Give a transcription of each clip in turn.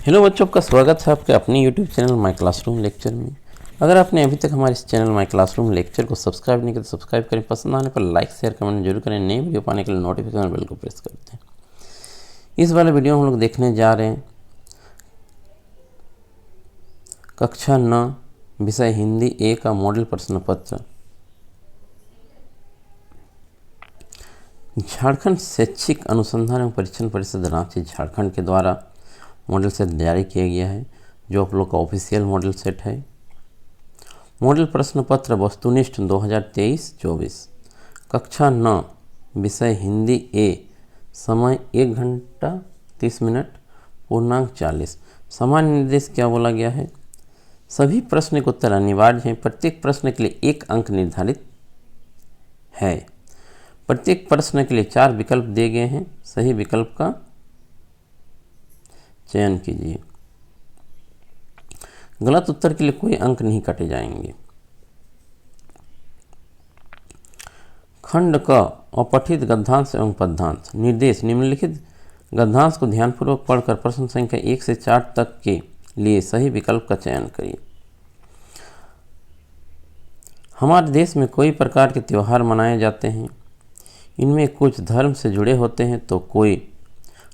Hello बच्चों, का स्वागत है आपके अपने YouTube channel my classroom lecture में। अगर आपने अभी तक हमारे इस चैनल माय क्लासरूम लेक्चर को सब्सक्राइब नहीं किया तो सब्सक्राइब करें, पसंद आने पर लाइक शेयर कमेंट जरूर करें। नए वीडियो पाने के लिए नोटिफिकेशन बेल को प्रेस कर दें। इस वाले वीडियो में हम लोग देखने जा रहे हैं कक्षा 9 विषय हिंदी ए का मॉडल प्रश्न पत्र। झारखंड शैक्षिक अनुसंधान एवं परीक्षण परिषद रांची झारखंड के द्वारा मॉडल सेट जारी किया गया है, जो आप लोग का ऑफिशियल मॉडल सेट है। मॉडल प्रश्न पत्र वस्तुनिष्ठ 2023-24, कक्षा 9 विषय हिंदी ए, समय 1 घंटा 30 मिनट, पूर्णांक 40। सामान्य निर्देश क्या बोला गया है? सभी प्रश्न के उत्तर अनिवार्य हैं। प्रत्येक प्रश्न के लिए 1 अंक निर्धारित है। प्रत्येक प्रश्न के लिए 4 विकल्प दिए गए हैं। सही विकल्प का चयन कीजिए। गलत उत्तर के लिए कोई अंक नहीं काटे जाएंगे। खंड क अपठित गद्यांश एवं पद्यांश। निर्देश: निम्नलिखित गद्यांश को ध्यानपूर्वक पढ़कर प्रश्न संख्या 1 से 4 तक के लिए सही विकल्प का चयन करिए। हमारे देश में कई प्रकार के त्यौहार मनाए जाते हैं। इनमें कुछ धर्म से जुड़े होते हैं तो कोई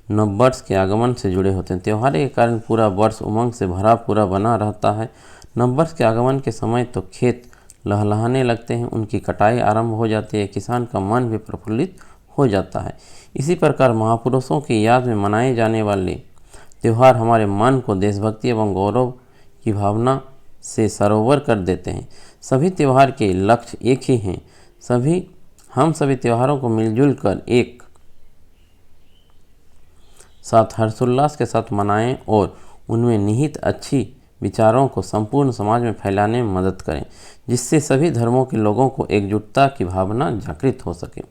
नववर्ष के आगमन से जुड़े होते हैं। त्यौहार के कारण पूरा वर्ष उमंग से भरा पूरा बना रहता है। नववर्ष के आगमन के समय तो खेत लहलहाने लगते हैं, उनकी कटाई आरंभ हो जाती है, किसान का मन भी प्रफुल्लित हो जाता है। इसी प्रकार महापुरुषों की याद में मनाए जाने वाले त्यौहार हमारे मन को देशभक्ति एवं गौरव की भावना से सरोवर कर देते हैं। सभी त्यौहार के लक्ष्य एक ही हैं। हम सभी त्योहारों को मिलजुल कर एक साथ हर्षोल्लास के साथ मनाएं और उनमें निहित अच्छी विचारों को संपूर्ण समाज में फैलाने में मदद करें, जिससे सभी धर्मों के लोगों को एकजुटता की भावना जागृत हो सके।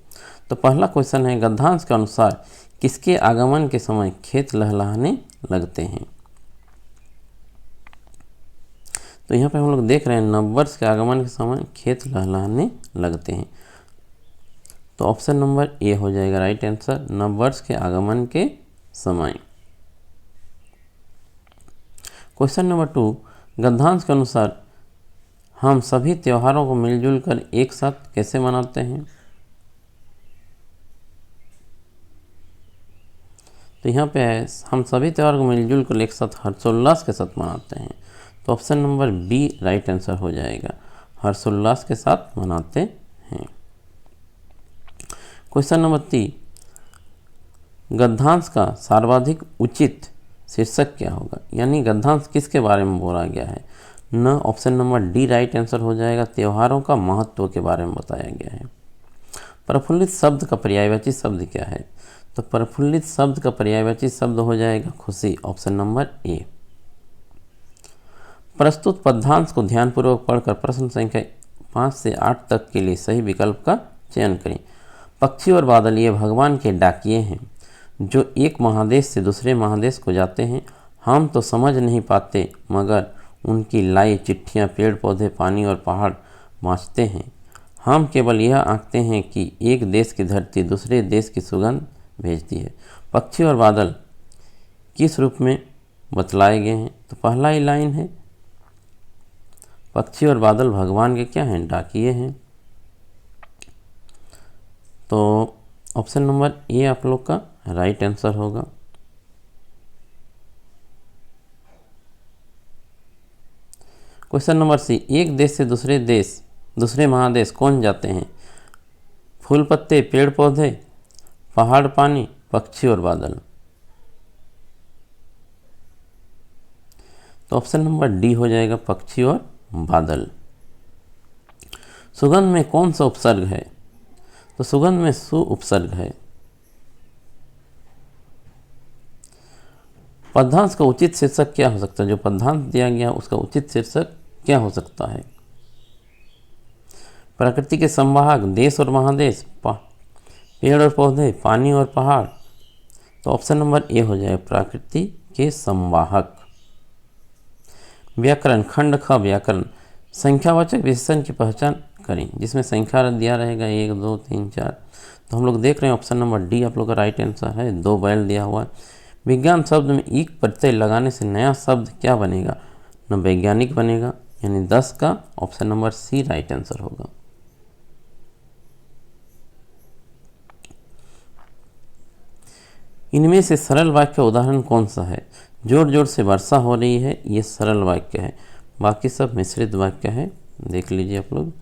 तो पहला क्वेश्चन है, गद्यांश के अनुसार किसके आगमन के समय खेत लहलहाने लगते हैं? तो यहाँ पे हम लोग देख रहे हैं नववर्ष के आगमन के समय खेत लहलहाने लगते हैं। तो ऑप्शन नंबर ए हो जाएगा राइट आंसर, नववर्ष के आगमन के समय। क्वेश्चन नंबर 2, गद्यांश के अनुसार हम सभी त्योहारों को मिलजुल कर एक साथ कैसे मनाते हैं? तो यहाँ पे है हम सभी त्योहार को मिलजुल कर एक साथ हर्षोल्लास के साथ मनाते हैं। तो option number B right answer हो जाएगा, हर्षोल्लास के साथ मनाते हैं। क्वेश्चन नंबर 3, गद्यांश का सर्वाधिक उचित शीर्षक क्या होगा? यानी गद्यांश किसके बारे में बोला गया है? न option number D right answer हो जाएगा, त्योहारों का महत्व के बारे में बताया गया है। प्रफुल्लित शब्द का पर्यायवाची शब्द क्या है? तो प्रफुल्लित शब्द का पर्यायवाची शब्द हो जाएगा खुशी, ऑप्शन नंबर ए। प्रस्तुत पद्यांश को ध्यानपूर्वक पढ़कर प्रश्न संख्या 5 से 8 तक के लिए सही विकल्प का चयन करें। पक्षी और बादल ये भगवान के डाकिये हैं जो एक महादेश से दूसरे महादेश को जाते हैं। हम तो समझ नहीं पाते मगर उनकी लाई चिट्ठियाँ पेड़ पौधे पानी और पहाड़ बाँचते हैं। हम केवल यह आंकते हैं कि एक देश की धरती दूसरे देश की सुगंध भेजती है। पक्षी और बादल किस रूप में बतलाए गए हैं? तो पहला ही लाइन है, पक्षी और बादल भगवान के क्या हैं? डाकिये हैं। तो ऑप्शन नंबर ए आप लोग का राइट आंसर होगा। क्वेश्चन नंबर सी, एक देश से दूसरे महादेश कौन जाते हैं? फूल पत्ते पेड़ पौधे पहाड़ पानी पक्षी और बादल। तो ऑप्शन नंबर डी हो जाएगा, पक्षी और बादल। सुगंध में कौन सा उपसर्ग है? तो सुगंध में सु उपसर्ग है। पद्यांश का उचित शीर्षक क्या हो सकता है? जो पद्यांश दिया गया उसका उचित शीर्षक क्या हो सकता है? प्रकृति के संवाहक, देश और महादेश, पेड़ और पौधे, पानी और पहाड़। तो ऑप्शन नंबर ए हो जाए, प्रकृति के संवाहक। व्याकरण, खंड ख व्याकरण, संख्यावाचक विशेषण की पहचान करें जिसमें संख्या दिया रहेगा 1 2 3 4। तो हम लोग देख रहे हैं ऑप्शन नंबर डी आप लोग का राइट आंसर है। 2 बैल दिया हुआ है। विज्ञान शब्द में ईक प्रत्यय लगाने से नया शब्द क्या बनेगा? न वैज्ञानिक बनेगा, यानी 10 का option number C right answer होगा। इनमें से सरल वाक्य का उदाहरण कौन सा है? जोर जोर से वर्षा हो रही है, ये सरल वाक्य है, बाकी सब मिश्रित वाक्य है। देख लीजिए आप लोग।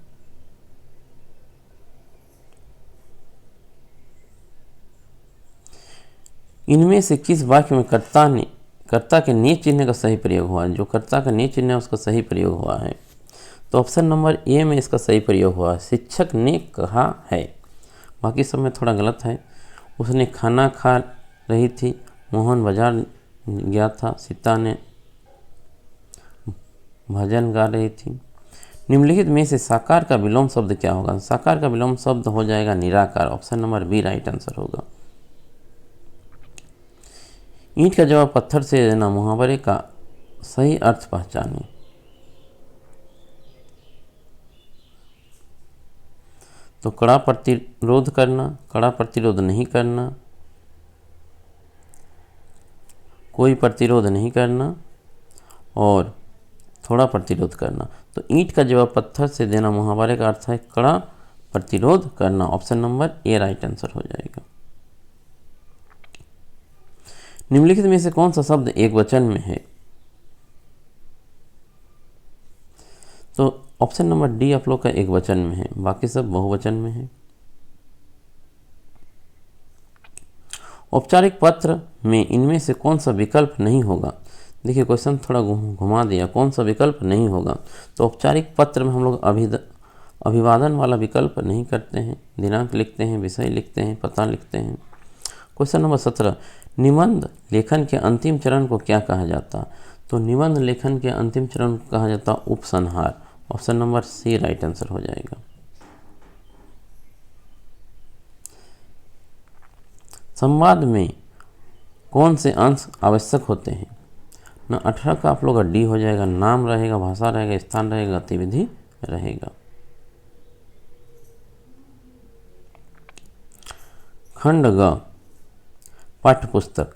इनमें से किस वाक्य में कर्ता के ने चिन्ह का सही प्रयोग हुआ है? जो कर्ता का ने चिन्ह है उसका सही प्रयोग हुआ है, तो ऑप्शन नंबर ए में इसका सही प्रयोग हुआ है। शिक्षक ने कहा है, बाकी सब में थोड़ा गलत है। उसने खाना खा रही थी, मोहन बाजार गया था, सीता ने भजन गा रही थी। निम्नलिखित में से साकार का विलोम शब्द क्या होगा? साकार का विलोम शब्द हो जाएगा निराकार, option number B right answer होगा। ईंट का जवाब पत्थर से देना मुहावरे का सही अर्थ पहचाने। तो कड़ा प्रतिरोध करना, कड़ा प्रतिरोध नहीं करना, कोई प्रतिरोध नहीं करना और थोड़ा प्रतिरोध करना। तो ईंट का जवाब पत्थर से देना मुहावरे का अर्थ है कड़ा प्रतिरोध करना, option number A right answer हो जाएगा। निम्नलिखित में से कौन सा शब्द एक वचन में है? तो ऑप्शन नंबर डी आप लोग का एक वचन में है, बाकी सब बहुवचन में है। औपचारिक पत्र में इनमें से कौन सा विकल्प नहीं होगा? देखिए क्वेश्चन थोड़ा घुमा दिया, कौन सा विकल्प नहीं होगा? तो औपचारिक पत्र में हम लोग अभिवादन वाला विकल्प नहीं करते हैं, दिनांक लिखते हैं, विषय लिखते हैं, पता लिखते हैं। क्वेश्चन नंबर 17, निबंध लेखन के अंतिम चरण को क्या कहा जाता? तो निबंध लेखन के अंतिम चरण को कहा जाता उपसंहार, option number C right answer हो जाएगा। संवाद में कौन से अंश आवश्यक होते हैं? ना 18 का आप लोग का डी हो जाएगा, नाम रहेगा, भाषा रहेगा, स्थान रहेगा, गतिविधि रहेगा। खंड ग पाठ्य पुस्तक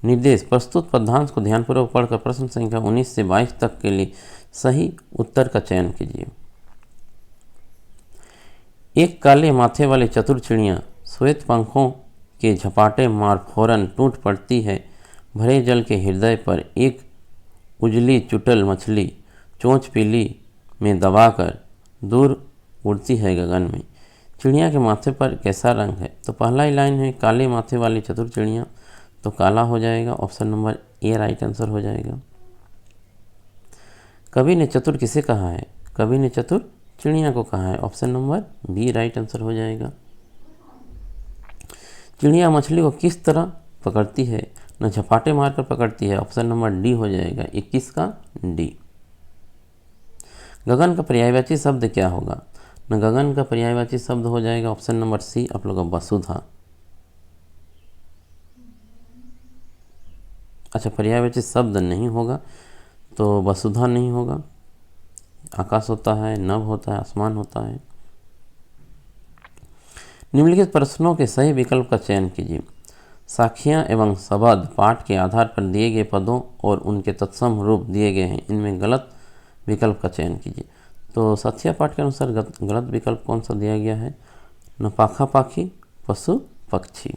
निर्देश प्रस्तुत पदांश को ध्यानपूर्वक पढ़कर प्रश्न संख्या 19 से 22 तक के लिए सही उत्तर का चयन कीजिए। एक काले माथे वाली चतुर चिड़िया श्वेत पंखों के झपाटे मार फौरन टूट पड़ती है। भरे जल के हृदय पर एक उजली चुटल मछली चोंच पीली में दबाकर दूर उड़ती है गगन में। चिड़िया के माथे पर कैसा रंग है? तो पहला ही लाइन है काले माथे वाली चतुर चिड़िया, तो काला हो जाएगा, option number A right answer हो जाएगा। कवि ने चतुर किसे कहा है? कवि ने चतुर चिड़िया को कहा है, option number B right answer हो जाएगा। चिड़िया मछली को किस तरह पकड़ती है? न झपाटे मारकर पकड़ती है, ऑप्शन नंबर डी हो जाएगा, 21 का डी। गगन का पर्यायवाची शब्द क्या होगा? न गगन का पर्यायवाची शब्द हो जाएगा, ऑप्शन नंबर सी आप लोग का वसुधा। अच्छा, पर्यायवाची शब्द नहीं होगा तो वसुधा नहीं होगा। आकाश होता है, नभ होता है, आसमान होता है। निम्नलिखित प्रश्नों के सही विकल्प का चयन कीजिए। साखियाँ एवं शब्द पाठ के आधार पर दिए गए पदों और उनके तत्सम रूप दिए गए हैं, इनमें गलत विकल्प का चयन कीजिए। तो साथिया पाठ के अनुसार गलत विकल्प कौन सा दिया गया है? न पाखा पाखी, पशु पक्षी।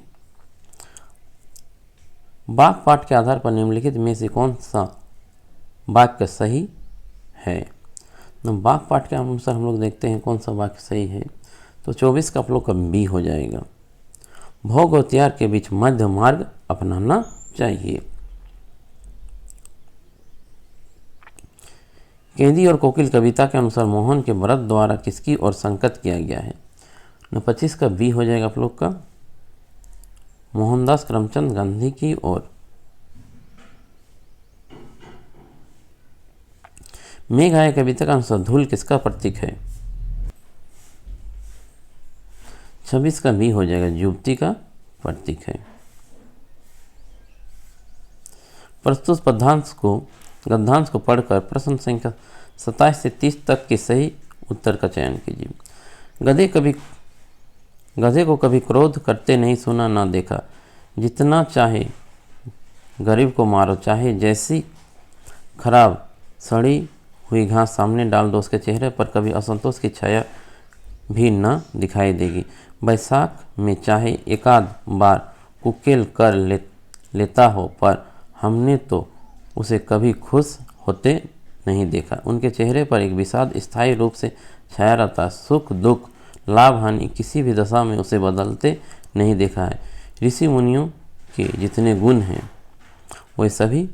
वाक्य पाठ के आधार पर निम्नलिखित में से कौन सा वाक्य सही है? न वाक्य पाठ के अनुसार हम लोग देखते हैं कौन सा वाक्य सही है। तो 24 का आप लोग का बी हो जाएगा। भोग और त्याग के बीच मध्य मार्ग अपनाना चाहिए। केंदी और कोकिल कविता के अनुसार मोहन के व्रत द्वारा किसकी ओर संकेत किया गया है? 25 का बी हो जाएगा आप लोग का, मोहनदास करमचंद गांधी की ओर। मेघ आए कविता का अनुसार धूल किसका प्रतीक है? 26 का बी हो जाएगा, युवती का प्रतीक है। प्रस्तुत गद्यांश को पढ़कर प्रश्न संख्या 27 से 30 तक के सही उत्तर का चयन कीजिए। गधे को कभी क्रोध करते नहीं सुना ना देखा, जितना चाहे गरीब को मारो, चाहे जैसी खराब सड़ी हुई घास सामने डाल दो, उसके चेहरे पर कभी असंतोष की छाया भी न दिखाई देगी। बैसाख में चाहे एकाध बार कुकेल कर लेता हो, पर हमने तो उसे कभी खुश होते नहीं देखा। उनके चेहरे पर एक विषाद स्थायी रूप से छाया रहता। सुख दुख लाभ हानि किसी भी दशा में उसे बदलते नहीं देखा है। ऋषि मुनियों के जितने गुण हैं वे सभी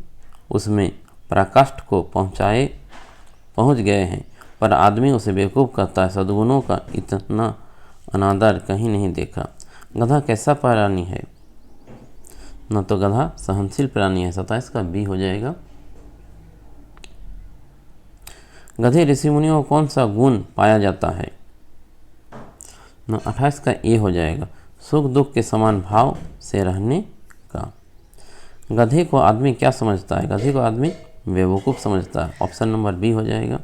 उसमें पराकाष्ठ को पहुँच गए हैं, पर आदमी उसे बेवकूफ़ कहता है। सद्गुणों का इतना अनादर कहीं नहीं देखा। गधा कैसा प्राणी है? न तो गधा सहनशील प्राणी है। 27 का बी हो जाएगा। गधे ऋषि मुनियों को कौन सा गुण पाया जाता है? न 28 का ए हो जाएगा। सुख दुख के समान भाव से रहने का। गधे को आदमी क्या समझता है? गधे को आदमी बेवकूफ़ समझता है। ऑप्शन नंबर बी हो जाएगा।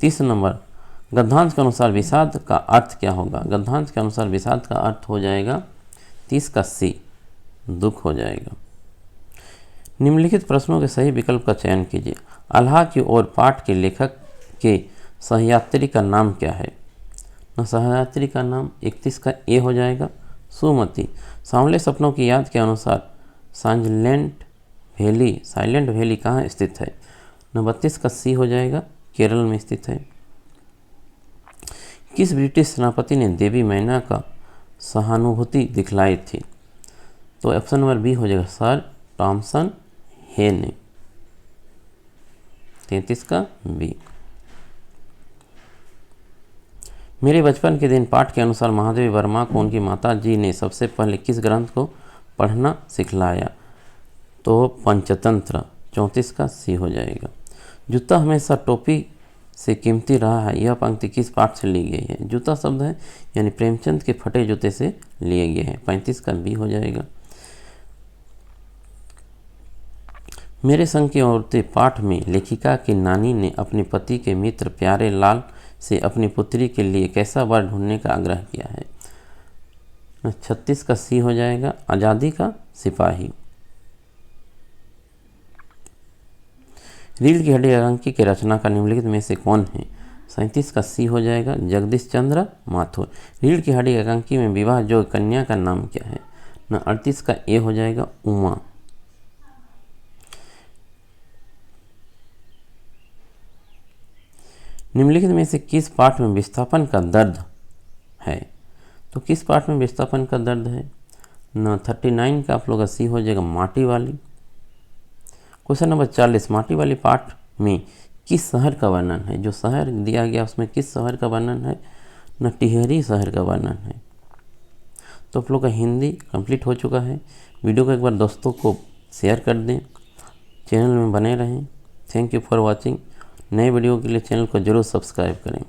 30 नंबर, गद्यांश के अनुसार विषाद का अर्थ क्या होगा? गद्यांश के अनुसार विषाद का अर्थ हो जाएगा 30 का सी, दुख हो जाएगा। निम्नलिखित प्रश्नों के सही विकल्प का चयन कीजिए। अल्लाह की ओर पाठ के लेखक के सहयात्री का नाम क्या है? न सहयात्री का नाम 31 का ए हो जाएगा, सुमति। सांवले सपनों की याद के अनुसार साइलेंट वैली कहाँ स्थित है? न 32 का सी हो जाएगा, केरल में स्थित है। किस ब्रिटिश सेनापति ने देवी मैना का सहानुभूति दिखलाई थी? तो ऑप्शन नंबर बी हो जाएगा, सर टॉमसन हे ने। 33 का बी। मेरे बचपन के दिन पाठ के अनुसार महादेवी वर्मा को उनकी माता जी ने सबसे पहले किस ग्रंथ को पढ़ना सिखलाया? तो पंचतंत्र। 34 का सी हो जाएगा। जूता हमेशा टोपी से कीमती रहा है, यह पंक्ति किस पाठ से ली गई है? जूता शब्द है यानी प्रेमचंद के फटे जूते से लिए गए हैं। 35 का बी हो जाएगा। मेरे संग की औरतें पाठ में लेखिका की नानी ने अपने पति के मित्र प्यारे लाल से अपनी पुत्री के लिए कैसा वर ढूंढने का आग्रह किया है? 36 का सी हो जाएगा, आज़ादी का सिपाही। रीढ़ की हड्डी एकांकी के रचनाकार निम्नलिखित में से कौन है? 37 का सी हो जाएगा, जगदीश चंद्र माथुर। रीढ़ की हड्डी एकांकी में विवाह जोग कन्या का नाम क्या है? 38 का ए हो जाएगा, उमा। निम्नलिखित में से किस पाठ में विस्थापन का दर्द है? तो किस पाठ में विस्थापन का दर्द है? 39 का आप लोग का सी हो जाएगा, माटी वाली। क्वेश्चन नंबर 40, माटी वाली पाठ में किस शहर का वर्णन है? जो शहर दिया गया उसमें किस शहर का वर्णन है? टिहरी शहर का वर्णन है। तो आप लोग का हिंदी कंप्लीट हो चुका है। वीडियो को एक बार दोस्तों को शेयर कर दें, चैनल में बने रहें। Thank you for watching. नए वीडियो के लिए चैनल को जरूर सब्सक्राइब करें।